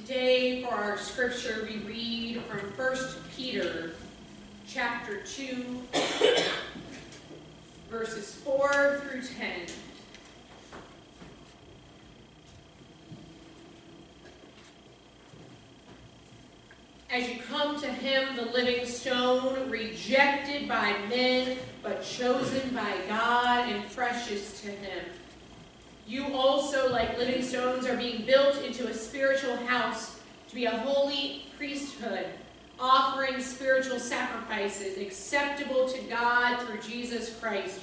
Today, for our scripture, we read from 1 Peter chapter 2, verses 4 through 10. As you come to him, the living stone, rejected by men, but chosen by God and precious to him. You also, like living stones, are being built into a spiritual house to be a holy priesthood, offering spiritual sacrifices acceptable to God through Jesus Christ.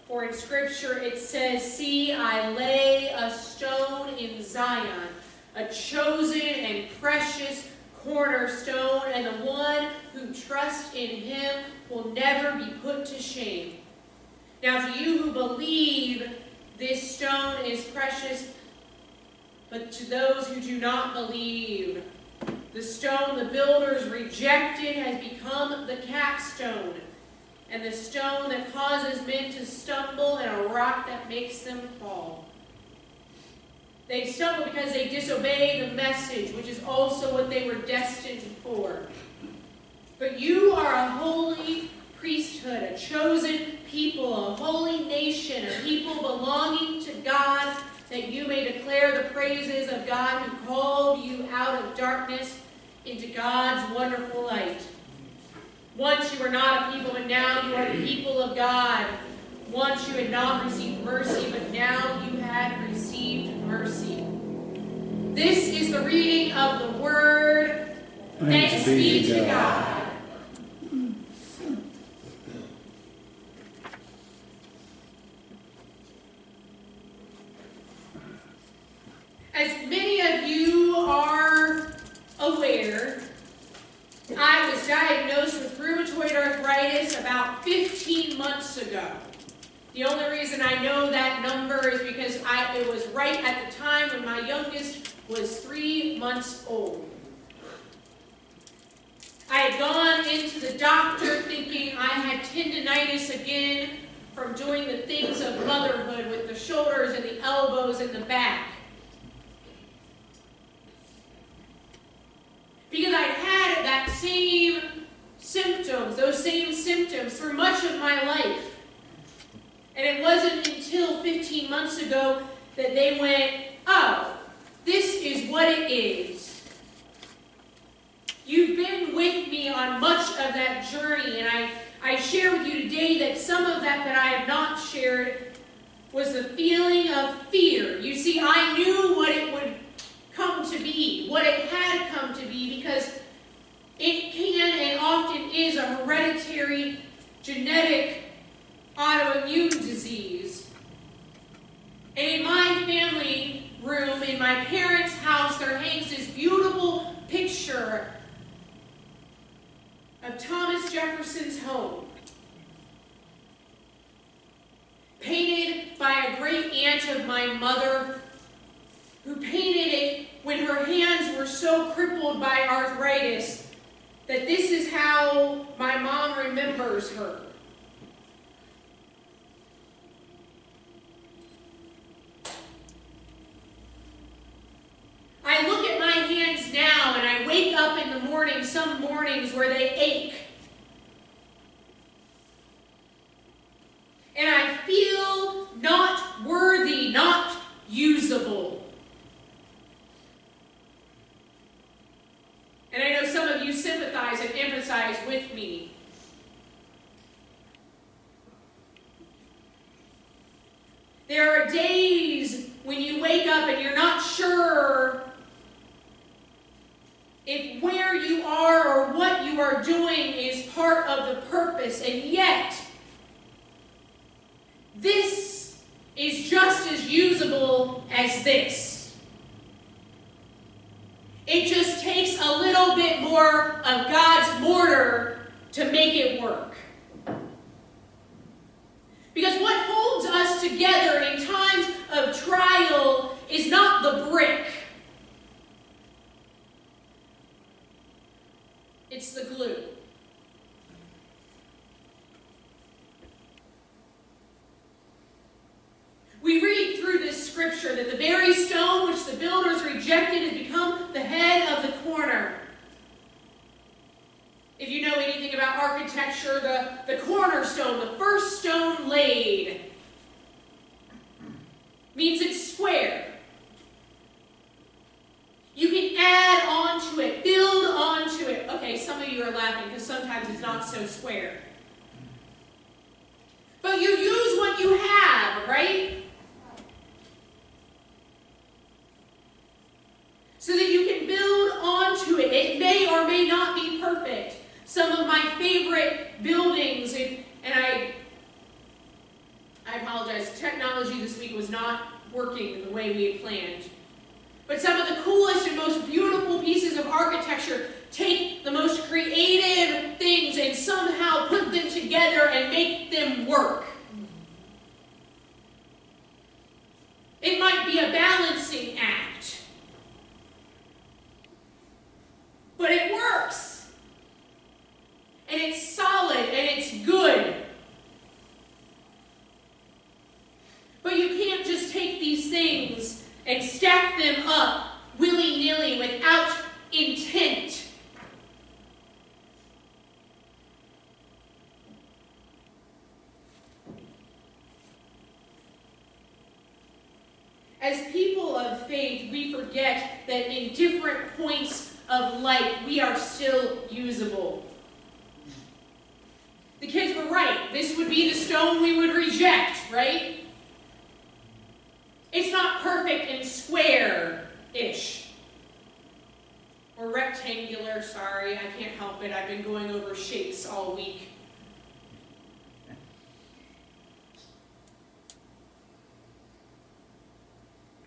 For in Scripture it says, "See, I lay a stone in Zion, a chosen and precious cornerstone, and the one who trusts in him will never be put to shame." Now to you who believe, this stone is precious, but to those who do not believe, the stone the builders rejected has become the capstone, and the stone that causes men to stumble, and a rock that makes them fall. They stumble because they disobey the message, which is also what they were destined for. But you are a holy priesthood, a chosen people, a holy nation, a people belonging to God, that you may declare the praises of God who called you out of darkness into God's wonderful light. Once you were not a people, but now you are the people of God. Once you had not received mercy, but now you had received mercy. This is the reading of the word. Thanks be to God. As many of you are aware, I was diagnosed with rheumatoid arthritis about 15 months ago. The only reason I know that number is because it was right at the time when my youngest was 3 months old. I had gone into the doctor thinking I had tendinitis again from doing the things of motherhood with the shoulders and the elbows and the back. Because I'd had those same symptoms through much of my life. And it wasn't until 15 months ago that they went, "Oh, this is what it is." You've been with me on much of that journey, and I share with you today that some of that I have not shared was the feeling of fear. You see, I knew what it would come to be, what it had come to be, because it can and often is a hereditary, genetic, autoimmune disease. And in my family room, in my parents' house, there hangs this beautiful picture of Thomas Jefferson's home, painted by a great aunt of my mother, who painted it when her hands were so crippled by arthritis that this is how my mom remembers her. I look at my hands now and I wake up in the morning, some mornings where they ache. And I feel not worthy, not usable. And I know some of you sympathize and empathize with me. There are days when you wake up and you're not sure if where you are or what you are doing is part of the purpose, and yet this is just as usable as this. It just takes a little bit more of God's mortar to make it work. Because what holds us together in times of trial is not the brick. It's the glue. We read through this scripture architecture that the very stone which the builders rejected has become the head of the corner. If you know anything about architecture, the cornerstone, the first stone laid, means it's square. You can add onto it, build onto it. Okay, some of you are laughing because sometimes it's not so square. But you use what you have, right? So that you can build onto it. It may or may not be perfect. Some of my favorite buildings, and I apologize, technology this week was not working the way we had planned. But some of the coolest and most beautiful pieces of architecture take the most creative things and somehow put them together and make them work. It might be a balancing act, but it works. And it's solid and it's good. But you can't just take these things and stack them up willy-nilly without intent. As people of faith, we forget that in different points of life, we are still usable. The kids were right. This would be the stone we would reject, right? It's not perfect and square-ish. Or rectangular, sorry, I can't help it. I've been going over shapes all week.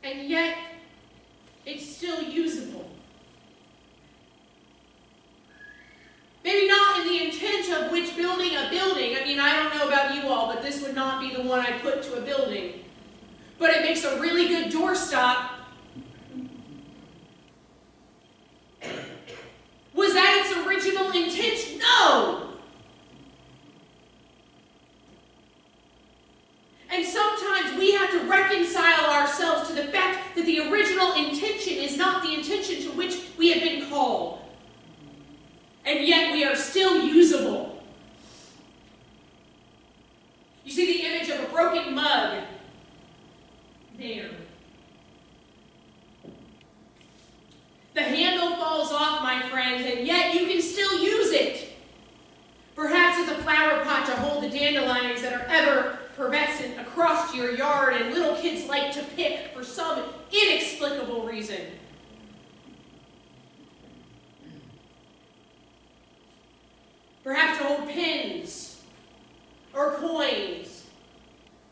And yet, it's still usable. Maybe not in the intent of which building a building. I mean, I don't know about you all, but this would not be the one I put to a building. But it makes a really good doorstop. Was that its original intent? No! And sometimes we have to reconcile ourselves to the fact that the original intention is not the intention to which we have been called. And yet we are still usable. You see the image of a broken mug there. The handle falls off, my friends, and yet you can still use it. Perhaps as a flower pot to hold the dandelions that are ever pervescent across your yard and little kids like to pick for some inexplicable reason. Perhaps to hold pins or coins,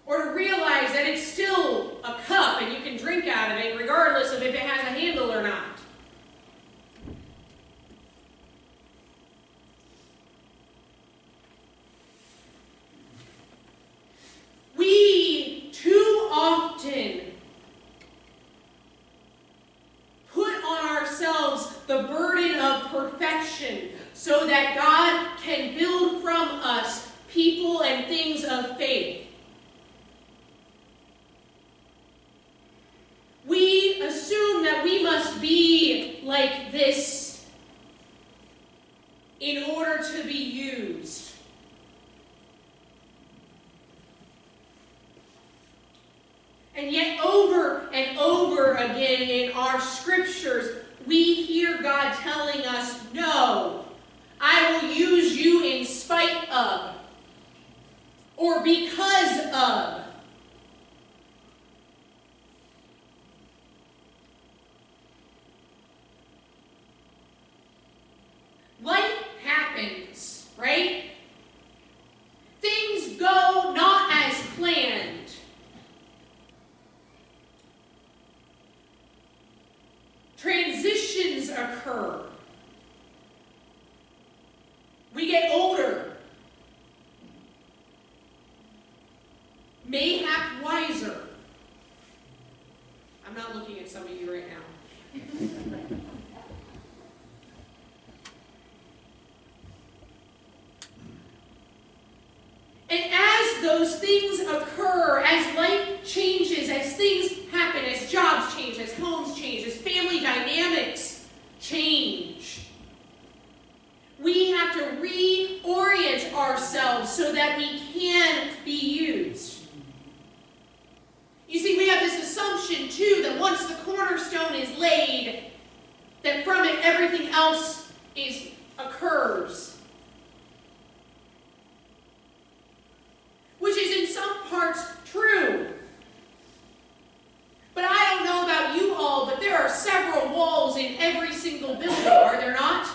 or to realize that it's still a cup and you can drink out of it regardless of if it has a handle or not. We too often put on ourselves the burden of perfection so that God can build from us people and things of faith. We assume that we must be like this in order to be used. And yet over and over again in our scriptures, we hear God telling us, no, I will use you in spite of, or because of. Life happens, right? Things go not as planned. Transitions occur. We get older. Mayhap wiser. I'm not looking at some of you right now. And as those things occur, as life changes, as things happen, as cornerstone is laid, that from it everything else occurs. Which is in some parts true. But I don't know about you all, but there are several walls in every single building, are there not?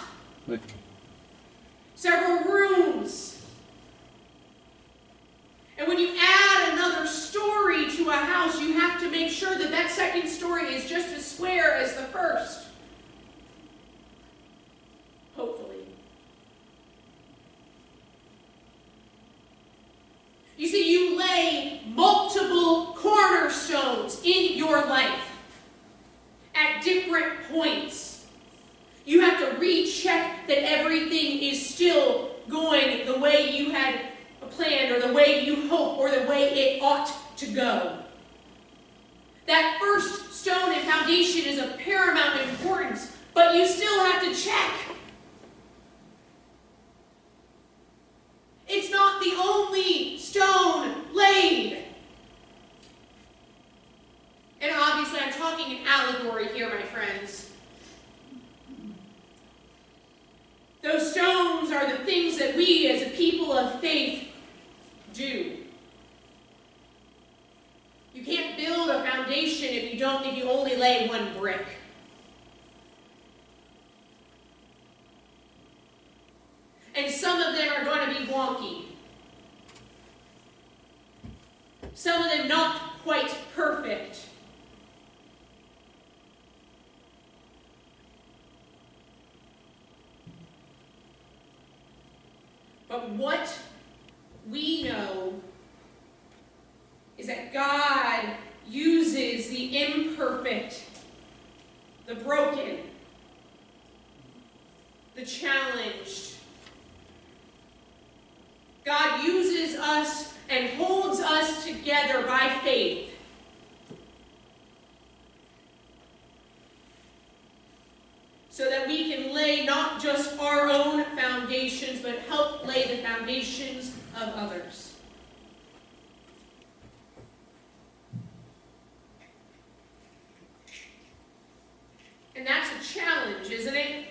Several rooms. And when you add another story to a house, you have to make sure that that second story is just as square as the first. Hopefully. You see, you lay multiple cornerstones in your life at different points. You have to recheck that everything is still going the way you had planned, or the way you hope, or the way it ought to go. That first stone and foundation is of paramount importance, but you still have to check. It's not the only stone laid. And obviously I'm talking in allegory here, my friends. Those stones are the things that we as a people of faith do. You can't build a foundation if you only lay one brick. And some of them are going to be wonky. Some of them not quite perfect. But what we know is that God uses the imperfect, the broken, the challenged. God uses us and holds us together by faith. So that we can lay not just our own foundations, but help lay the foundations of others. And that's a challenge, isn't it?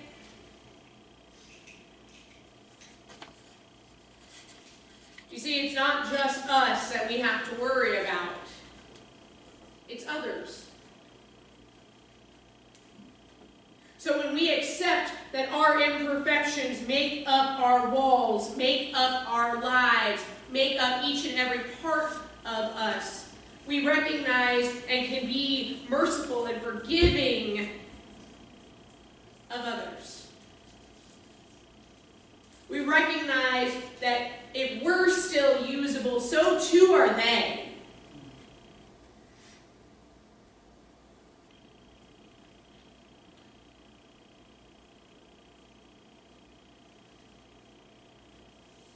You see, it's not just us that we have to worry about. It's others. So when we accept that our imperfections make up our walls, make up our lives, make up each and every part of us, we recognize and can be merciful and forgiving of others. We recognize that if we're still usable, so too are they.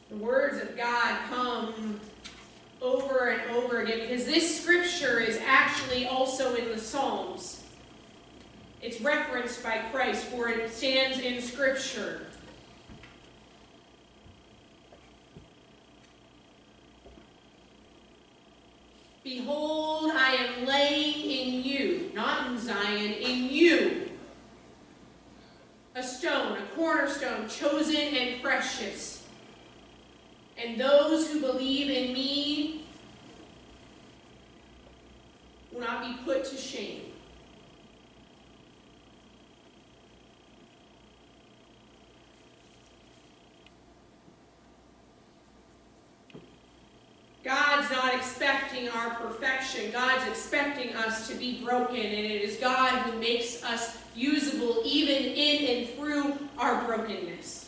The words of God come over and over again, because this scripture is actually also in the Psalms. It's referenced by Christ, for it stands in Scripture. Behold, I am laying in you, not in Zion, in you, a stone, a cornerstone, chosen and precious. And those who believe in me will not be put to shame. God's not expecting our perfection. God's expecting us to be broken, and it is God who makes us usable even in and through our brokenness.